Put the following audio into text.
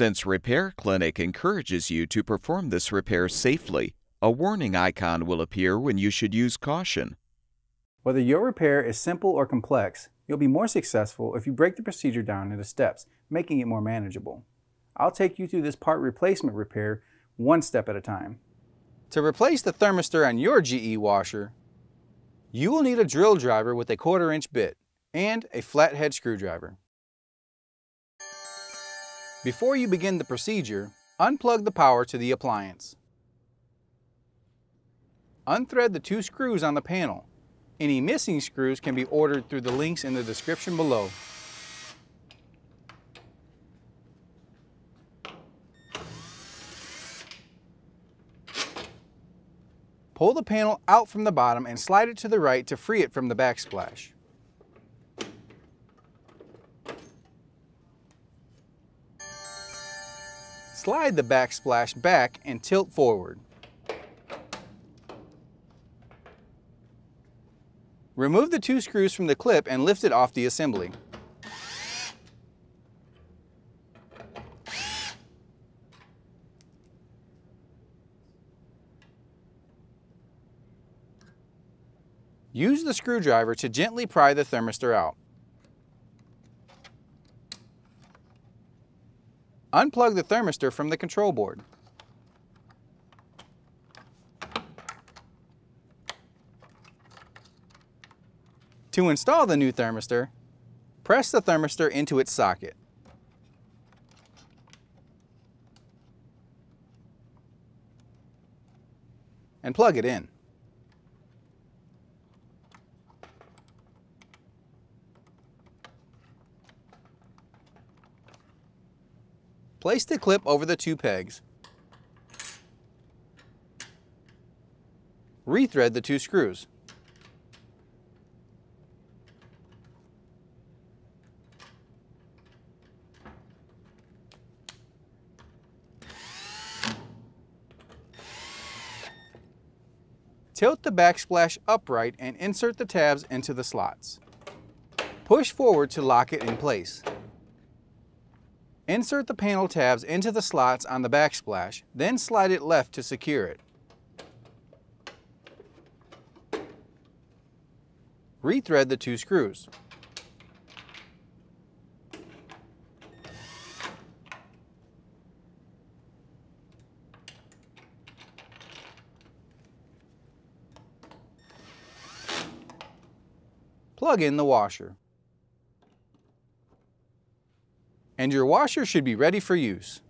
Since Repair Clinic encourages you to perform this repair safely, a warning icon will appear when you should use caution. Whether your repair is simple or complex, you'll be more successful if you break the procedure down into steps, making it more manageable. I'll take you through this part replacement repair one step at a time. To replace the thermistor on your GE washer, you will need a drill driver with a 1/4-inch bit and a flathead screwdriver. Before you begin the procedure, unplug the power to the appliance. Unthread the 2 screws on the panel. Any missing screws can be ordered through the links in the description below. Pull the panel out from the bottom and slide it to the right to free it from the backsplash. Slide the backsplash back and tilt forward. Remove the 2 screws from the clip and lift it off the assembly. Use the screwdriver to gently pry the thermistor out. Unplug the thermistor from the control board. To install the new thermistor, press the thermistor into its socket. And plug it in. Place the clip over the 2 pegs. Rethread the 2 screws. Tilt the backsplash upright and insert the tabs into the slots. Push forward to lock it in place. Insert the panel tabs into the slots on the backsplash, then slide it left to secure it. Rethread the 2 screws. Plug in the washer. And your washer should be ready for use.